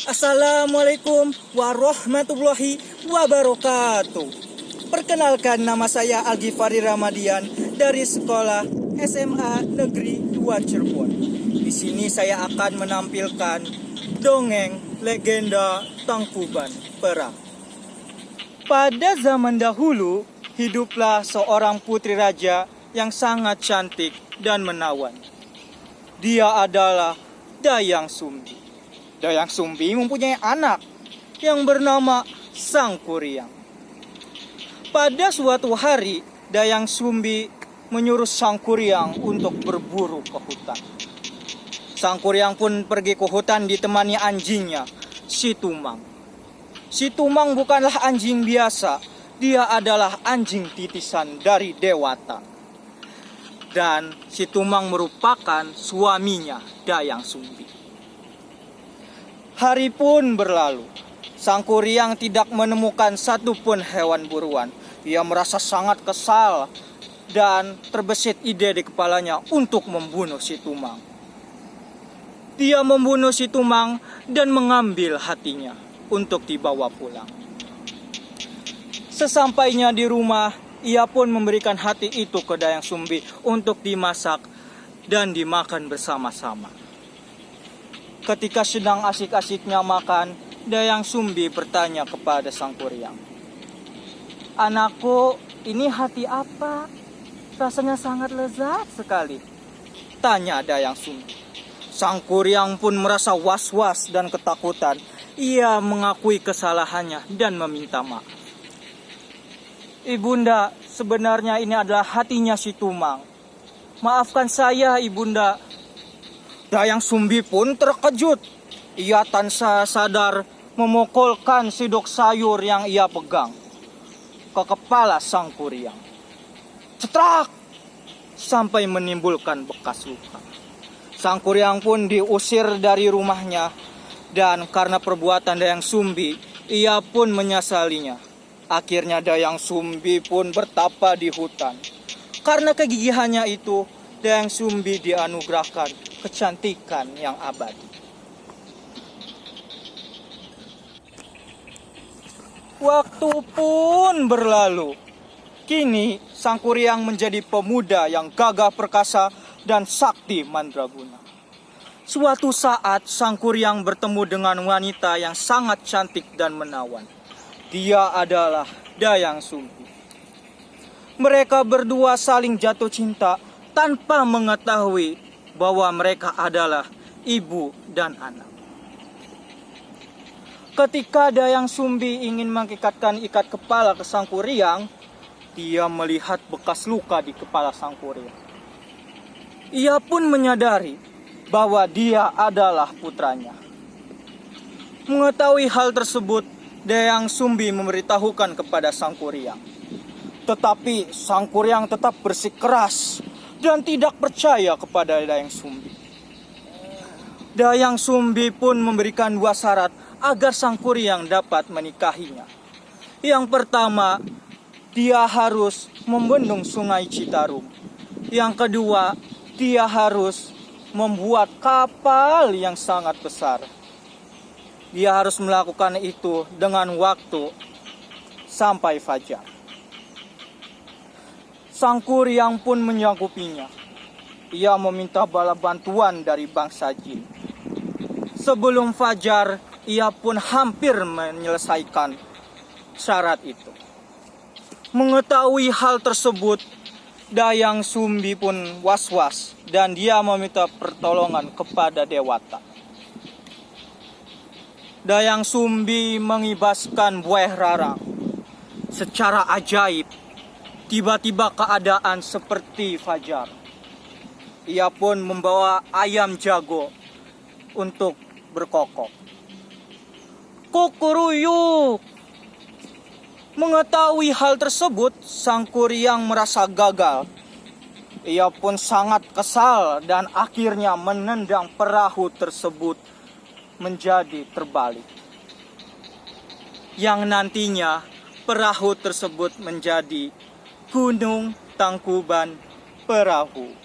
Assalamualaikum warahmatullahi wabarakatuh. Perkenalkan, nama saya Al-Ghifari Ramadian dari sekolah SMA Negeri 2 Cirebon. Di sini saya akan menampilkan dongeng legenda Tangkuban Perahu. Pada zaman dahulu, hiduplah seorang putri raja yang sangat cantik dan menawan. Dia adalah Dayang Sumbi. Dayang Sumbi mempunyai anak yang bernama Sangkuriang. Pada suatu hari, Dayang Sumbi menyuruh Sangkuriang untuk berburu ke hutan. Sangkuriang pun pergi ke hutan ditemani anjingnya, si Tumang. Si Tumang bukanlah anjing biasa, dia adalah anjing titisan dari Dewata. Dan si Tumang merupakan suaminya Dayang Sumbi. Hari pun berlalu. Sangkuriang tidak menemukan satupun hewan buruan. Ia merasa sangat kesal dan terbesit ide di kepalanya untuk membunuh si Tumang. Dia membunuh si Tumang dan mengambil hatinya untuk dibawa pulang. Sesampainya di rumah, ia pun memberikan hati itu ke Dayang Sumbi untuk dimasak dan dimakan bersama-sama. Ketika sedang asik-asiknya makan, Dayang Sumbi bertanya kepada Sangkuriang, "Anakku, ini hati apa? Rasanya sangat lezat sekali," tanya Dayang Sumbi. Sangkuriang pun merasa was-was dan ketakutan. Ia mengakui kesalahannya dan meminta maaf. "Ibunda, sebenarnya ini adalah hatinya si Tumang. Maafkan saya, Ibunda." Dayang Sumbi pun terkejut. Ia tanpa sadar memukulkan sidok sayur yang ia pegang ke kepala Sangkuriang. Cetrak! Sampai menimbulkan bekas luka. Sangkuriang pun diusir dari rumahnya, dan karena perbuatan Dayang Sumbi, ia pun menyesalinya. Akhirnya Dayang Sumbi pun bertapa di hutan. Karena kegigihannya itu, Dayang Sumbi dianugerahkan kecantikan yang abadi. Waktu pun berlalu. Kini Sangkuriang menjadi pemuda yang gagah perkasa dan sakti mandraguna. Suatu saat Sangkuriang bertemu dengan wanita yang sangat cantik dan menawan. Dia adalah Dayang Sumbi. Mereka berdua saling jatuh cinta tanpa mengetahui bahwa mereka adalah ibu dan anak. Ketika Dayang Sumbi ingin mengikatkan ikat kepala ke Sangkuriang, dia melihat bekas luka di kepala Sangkuriang. Ia pun menyadari bahwa dia adalah putranya. Mengetahui hal tersebut, Dayang Sumbi memberitahukan kepada Sangkuriang. Tetapi Sangkuriang tetap bersikeras dan tidak percaya kepada Dayang Sumbi. Dayang Sumbi pun memberikan dua syarat agar Sangkuriang dapat menikahinya. Yang pertama, dia harus membendung sungai Citarum. Yang kedua, dia harus membuat kapal yang sangat besar. Dia harus melakukan itu dengan waktu sampai fajar. Sangkuriang pun menyanggupinya. Ia meminta bala bantuan dari bangsa jin. Sebelum fajar, ia pun hampir menyelesaikan syarat itu. Mengetahui hal tersebut, Dayang Sumbi pun was-was dan dia meminta pertolongan kepada Dewata. Dayang Sumbi mengibaskan buah rarang. Secara ajaib, tiba-tiba keadaan seperti fajar. Ia pun membawa ayam jago untuk berkokok. Kukuruyuk! Mengetahui hal tersebut, Sangkuriang merasa gagal. Ia pun sangat kesal dan akhirnya menendang perahu tersebut menjadi terbalik. Yang nantinya perahu tersebut menjadi Gunung Tangkuban Perahu.